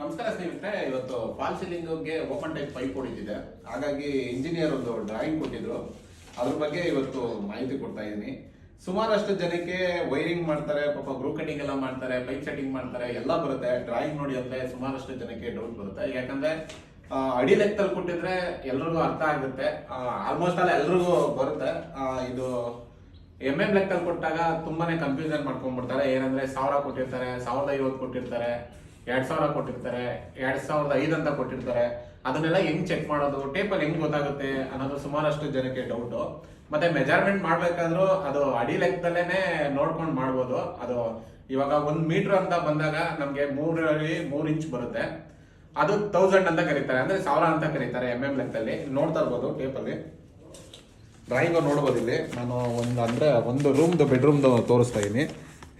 ನಮಸ್ಕಾರ ಸ್ನೇಹಿತರೆ, ಇವತ್ತು ಫಾಲ್ ಸೀಲಿಂಗ್ಗೆ ಓಪನ್ ಟೈಪ್ ಪೈಪ್ ಹೊಡಿತಿದೆ. ಹಾಗಾಗಿ ಇಂಜಿನಿಯರ್ ಒಂದು ಡ್ರಾಯಿಂಗ್ ಕೊಟ್ಟಿದ್ರು, ಅದ್ರ ಬಗ್ಗೆ ಇವತ್ತು ಮಾಹಿತಿ ಕೊಡ್ತಾ ಇದ್ದೀನಿ. ಸುಮಾರಷ್ಟು ಜನಕ್ಕೆ ವೈರಿಂಗ್ ಮಾಡ್ತಾರೆ, ಪಾಪ ಗ್ರೂ ಕಟಿಂಗ್ ಎಲ್ಲ ಮಾಡ್ತಾರೆ, ಪೈಪ್ ಸೆಟ್ಟಿಂಗ್ ಮಾಡ್ತಾರೆ, ಎಲ್ಲ ಬರುತ್ತೆ. ಡ್ರಾಯಿಂಗ್ ನೋಡಿ ಅಂದ್ರೆ ಸುಮಾರಷ್ಟು ಜನಕ್ಕೆ ಡೌಟ್ ಬರುತ್ತೆ. ಯಾಕಂದ್ರೆ ಅಡಿ ಲೆಕ್ಕದಲ್ಲಿ ಕೊಟ್ಟಿದ್ರೆ ಎಲ್ರಿಗೂ ಅರ್ಥ ಆಗುತ್ತೆ, ಆಲ್ಮೋಸ್ಟ್ ಆಲ್ ಎಲ್ರಿಗೂ ಬರುತ್ತೆ. ಇದು ಎಂ ಲೆಕ್ಕದಲ್ಲಿ ಕೊಟ್ಟಾಗ ತುಂಬಾನೇ ಕನ್ಫ್ಯೂಷನ್ ಮಾಡ್ಕೊಂಡ್ಬಿಡ್ತಾರೆ. ಏನಂದ್ರೆ 1000 ಕೊಟ್ಟಿರ್ತಾರೆ, 1050 ಕೊಟ್ಟಿರ್ತಾರೆ, 2000 ಕೊಟ್ಟಿರ್ತಾರೆ, 2005 ಅಂತ ಕೊಟ್ಟಿರ್ತಾರೆ. ಅದನ್ನೆಲ್ಲ ಹೆಂಗ್ ಚೆಕ್ ಮಾಡೋದು, ಟೇಪಲ್ಲಿ ಹೆಂಗ್ ಗೊತ್ತಾಗುತ್ತೆ ಅನ್ನೋದು ಸುಮಾರಷ್ಟು ಜನಕ್ಕೆ ಡೌಟ್. ಮತ್ತೆ ಮೆಜರ್ಮೆಂಟ್ ಮಾಡ್ಬೇಕಾದ್ರೂ ಅದು ಅಡಿ ಲೆಕ್ಕದಲ್ಲೇನೆ ನೋಡ್ಕೊಂಡು ಮಾಡ್ಬೋದು. ಅದು ಇವಾಗ 1 ಮೀಟರ್ ಅಂತ ಬಂದಾಗ ನಮ್ಗೆ 3 ಅಡಿ 3 ಇಂಚ್ ಬರುತ್ತೆ. ಅದು 1000 ಅಂತ ಕರೀತಾರೆ, ಅಂದ್ರೆ 1000 ಅಂತ ಕರೀತಾರೆ ಎಂ ಲೆಕ್ಕದಲ್ಲಿ. ನೋಡ್ತಾ ಇರ್ಬೋದು ಟೇಪಲ್ಲಿ, ಡ್ರಾಯಿಂಗ್ ನೋಡ್ಬೋದು. ಇಲ್ಲಿ ನಾನು ಒಂದು ರೂಮ್ದು ಬೆಡ್ರೂಮ್ದು ತೋರಿಸ್ತಾ ಇದ್ದೀನಿ.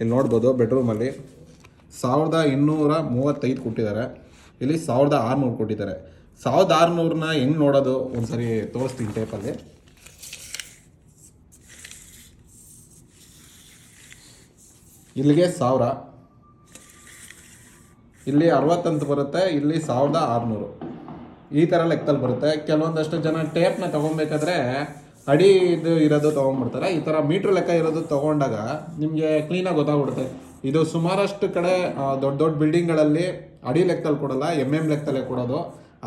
ಇಲ್ಲಿ ನೋಡ್ಬೋದು, ಬೆಡ್ರೂಮಲ್ಲಿ 1235 ಕೊಟ್ಟಿದ್ದಾರೆ, ಇಲ್ಲಿ 1600 ಕೊಟ್ಟಿದ್ದಾರೆ. 1600ನ ಹೆಂಗೆ ನೋಡೋದು ಒಂದ್ಸರಿ ತೋರಿಸ್ತೀನಿ ಟೇಪಲ್ಲಿ. ಇಲ್ಲಿಗೆ 1000, ಇಲ್ಲಿ 60 ಅಂತ ಬರುತ್ತೆ, ಇಲ್ಲಿ 1600 ಈ ಥರ ಲೆಕ್ಕದಲ್ಲಿ ಬರುತ್ತೆ. ಕೆಲವೊಂದಷ್ಟು ಜನ ಟೇಪ್ನ ತೊಗೊಬೇಕಾದ್ರೆ ಅಡಿ ಇದು ಇರೋದು ತೊಗೊಂಡ್ಬಿಡ್ತಾರೆ. ಈ ಥರ ಮೀಟ್ರ್ ಲೆಕ್ಕ ಇರೋದು ತೊಗೊಂಡಾಗ ನಿಮಗೆ ಕ್ಲೀನಾಗಿ ಗೊತ್ತಾಗ್ಬಿಡುತ್ತೆ. ಇದು ಸುಮಾರಷ್ಟು ಕಡೆ ದೊಡ್ಡ ದೊಡ್ಡ ಬಿಲ್ಡಿಂಗ್ಗಳಲ್ಲಿ ಅಡಿ ಲೆಕ್ಕದಲ್ಲಿ ಕೊಡೋಲ್ಲ, ಎಂ ಲೆಕ್ಕದಲ್ಲೇ ಕೊಡೋದು.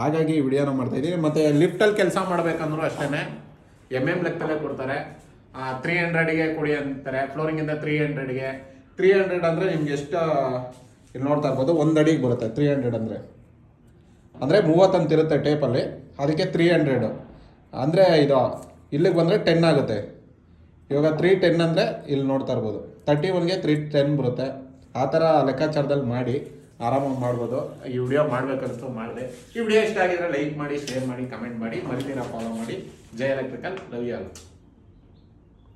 ಹಾಗಾಗಿ ಈ ವಿಡಿಯೋನ ಮಾಡ್ತಾಯಿದ್ದೀನಿ. ಮತ್ತು ಲಿಫ್ಟಲ್ಲಿ ಕೆಲಸ ಮಾಡಬೇಕಂದ್ರೂ ಅಷ್ಟೇ ಎಂ ಲೆಕ್ಕದಲ್ಲೇ ಕೊಡ್ತಾರೆ. 300ಗೆ ಕೊಡಿ ಅಂತಾರೆ, ಫ್ಲೋರಿಂಗಿಂದ 300ಗೆ. 300 ಅಂದರೆ ನಿಮ್ಗೆ ಎಷ್ಟು ಇಲ್ಲಿ ನೋಡ್ತಾ ಇರ್ಬೋದು, 1 ಅಡಿಗೆ ಬರುತ್ತೆ 300 ಅಂದರೆ 30 ಅಂತ ಇರುತ್ತೆ ಟೇಪಲ್ಲಿ, ಅದಕ್ಕೆ 300. ಅಂದರೆ ಇದು ಇಲ್ಲಿಗೆ ಬಂದರೆ 10 ಆಗುತ್ತೆ. ಇವಾಗ 310 ಅಂದರೆ ಇಲ್ಲಿ ನೋಡ್ತಾ ಇರ್ಬೋದು, 31ಗೆ 310 ಬರುತ್ತೆ. ಆ ಥರ ಲೆಕ್ಕಾಚಾರದಲ್ಲಿ ಮಾಡಿ ಆರಾಮಾಗಿ ಮಾಡ್ಬೋದು. ಈ ವಿಡಿಯೋ ಮಾಡ್ಬೇಕಂತೂ ಮಾಡಿದೆ. ಈ ವಿಡಿಯೋ ಇಷ್ಟ ಆಗಿದ್ರೆ ಲೈಕ್ ಮಾಡಿ, ಶೇರ್ ಮಾಡಿ, ಕಮೆಂಟ್ ಮಾಡಿ, ಮರಿತೀರಾ ಫಾಲೋ ಮಾಡಿ. ಜಯ ಎಲೆಕ್ಟ್ರಿಕಲ್ ರವಿ.